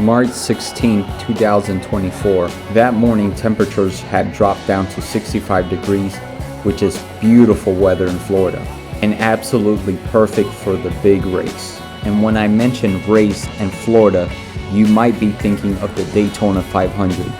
March 16, 2024. That morning, temperatures had dropped down to 65 degrees, which is beautiful weather in Florida, and absolutely perfect for the big race. And when I mention race in Florida, you might be thinking of the Daytona 500,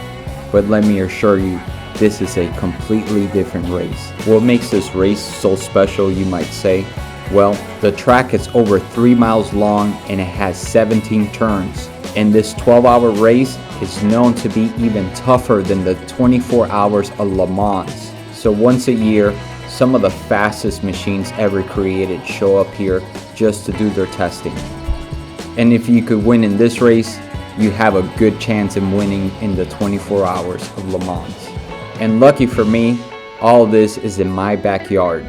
but let me assure you, this is a completely different race. What makes this race so special, you might say? Well, the track is over 3 miles long and it has 17 turns. And this 12-hour race is known to be even tougher than the 24 hours of Le Mans. So once a year, some of the fastest machines ever created show up here just to do their testing. And if you could win in this race, you have a good chance in winning in the 24 hours of Le Mans. And lucky for me, all this is in my backyard.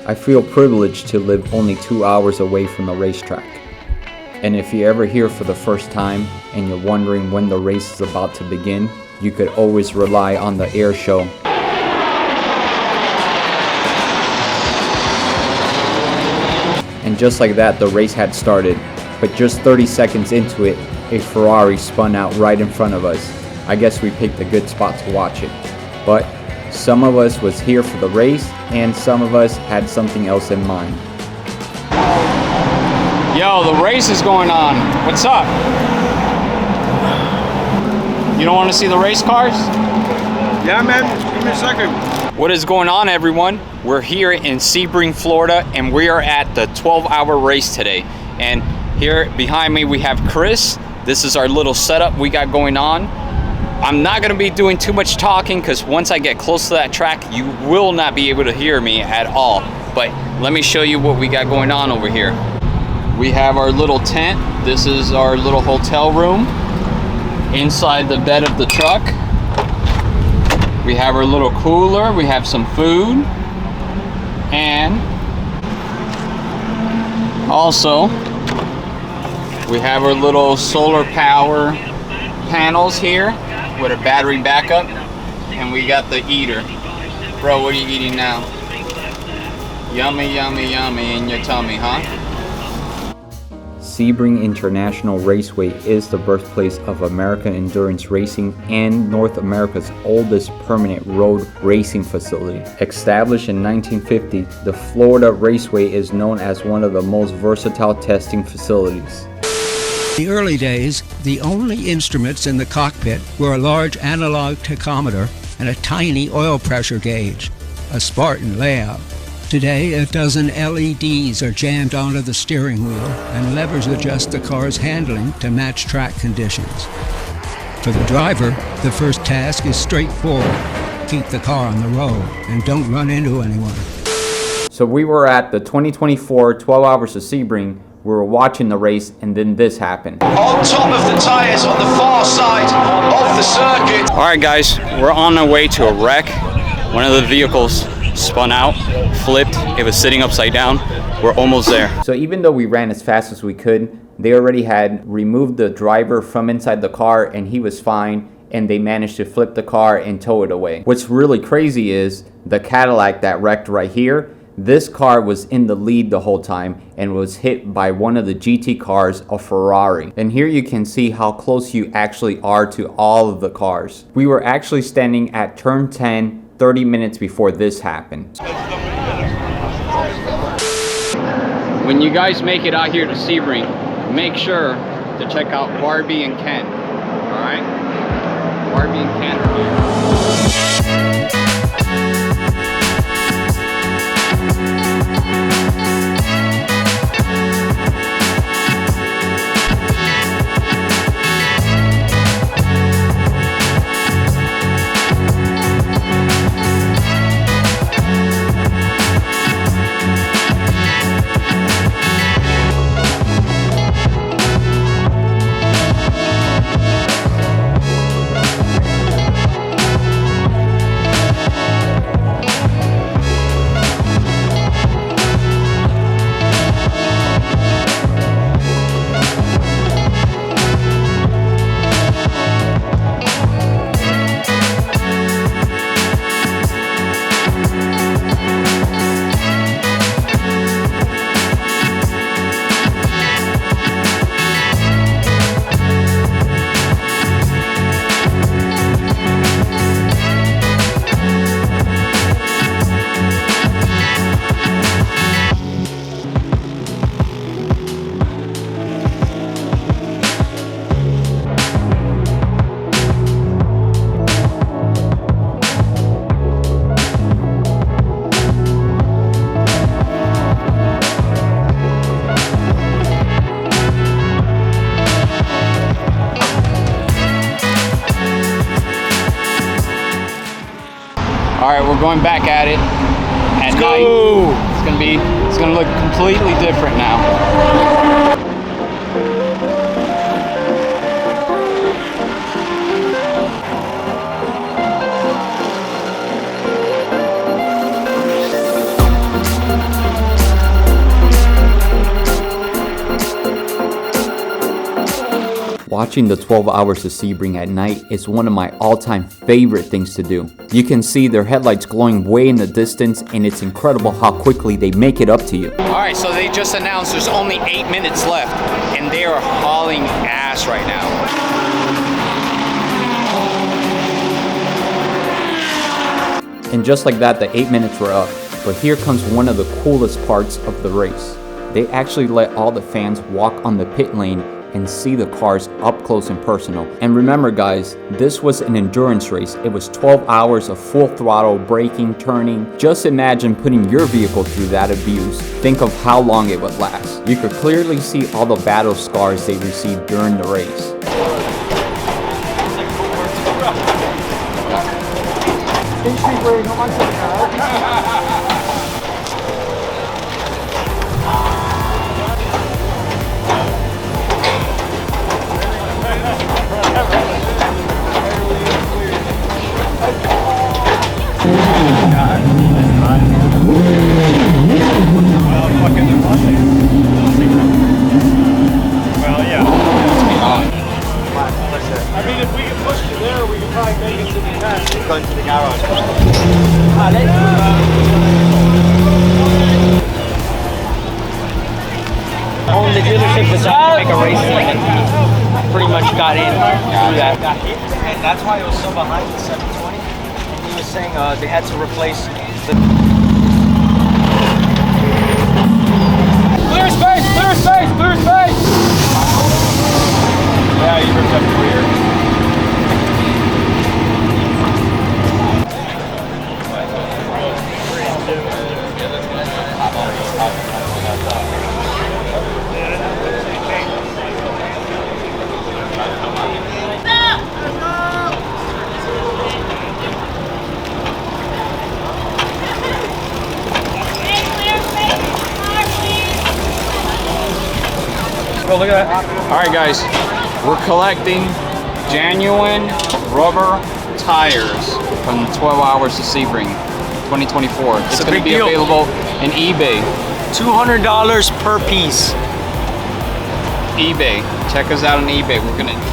I feel privileged to live only 2 hours away from the racetrack. And if you're ever here for the first time and you're wondering when the race is about to begin, you could always rely on the air show. And just like that, the race had started. But just 30 seconds into it, a Ferrari spun out right in front of us. I guess we picked a good spot to watch it. But some of us was here for the race, and some of us had something else in mind. Yo, the race is going on. What's up? You don't want to see the race cars? Yeah, man. Give me a second. What is going on, everyone? We're here in Sebring, Florida, and we are at the 12-hour race today. And here behind me, we have Chris. This is our little setup we got going on. I'm not going to be doing too much talking because once I get close to that track, you will not be able to hear me at all. But let me show you what we got going on over here. We have our little tent. This is our little hotel room inside the bed of the truck. We have our little cooler. We have some food. And also, we have our little solar power panels here with a battery backup, and we got the eater. Bro, what are you eating now? Yummy, yummy, yummy in your tummy, huh? Sebring International Raceway is the birthplace of American endurance racing and North America's oldest permanent road racing facility. Established in 1950, the Florida Raceway is known as one of the most versatile testing facilities. In the early days, the only instruments in the cockpit were a large analog tachometer and a tiny oil pressure gauge, a Spartan layout. Today, a dozen LEDs are jammed onto the steering wheel, and levers adjust the car's handling to match track conditions. For the driver, the first task is straightforward. Keep the car on the road and don't run into anyone. So we were at the 2024 12 Hours of Sebring. We were watching the race, and then this happened. On top of the tires on the far side of the circuit. All right, guys, we're on our way to a wreck. One of the vehicles spun out, flipped. It was sitting upside down. We're almost there. So even though we ran as fast as we could, they already had removed the driver from inside the car, and he was fine, and they managed to flip the car and tow it away. What's really crazy is the Cadillac that wrecked right here, this car was in the lead the whole time and was hit by one of the GT cars, a Ferrari. And here you can see how close you actually are to all of the cars. We were actually standing at turn 10, 30 minutes before this happened. When you guys make it out here to Sebring, make sure to check out Barbie and Ken. All right? Barbie and Ken are here. All right, we're going back at it at night. It's gonna look completely different now. Watching the 12 hours of Sebring at night is one of my all-time favorite things to do. You can see their headlights glowing way in the distance, and it's incredible how quickly they make it up to you. All right, so they just announced there's only 8 minutes left, and they are hauling ass right now. And just like that, the 8 minutes were up. But here comes one of the coolest parts of the race. They actually let all the fans walk on the pit lane and see the cars up close and personal. And remember guys, this was an endurance race. It was 12 hours of full throttle, braking, turning. Just imagine putting your vehicle through that abuse. Think of how long it would last. You could clearly see all the battle scars they received during the race. Well, yeah. I mean, if we can push to there, we can probably make it to the end. Go into the garage. Owned the dealership, decided to make a race and pretty much got in through that. And that's why it was so behind the 720. He was saying they had to replace the... Clear space! Clear space! Clear space! Yeah, you ripped up the rear. Oh, look at that. All right, guys, we're collecting genuine rubber tires from 12 hours to Sebring 2024. It's going to be available in eBay. $200 per piece. eBay. Check us out on eBay.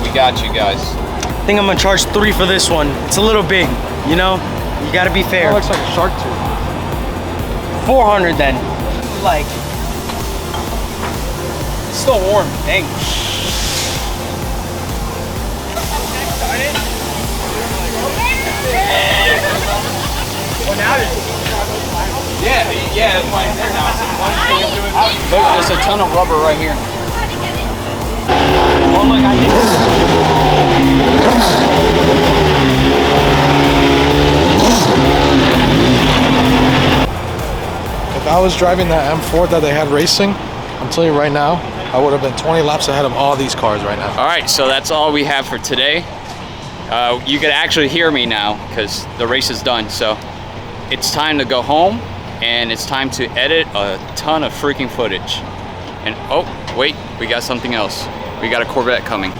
We got you guys. I think I'm gonna charge $3 for this one. It's a little big, you know? You gotta be fair. It looks like a shark tooth. $400 then. Like, it's still warm. Dang. Yeah, that's why it's there now. Look, there's a ton of rubber right here. Oh, look, I think If I was driving that M4 that they had racing, I'm telling you right now, I would have been 20 laps ahead of all these cars right now. All right, so that's all we have for today. You can actually hear me now because the race is done. So it's time to go home and it's time to edit a ton of freaking footage. And oh, wait, we got something else. We got a Corvette coming.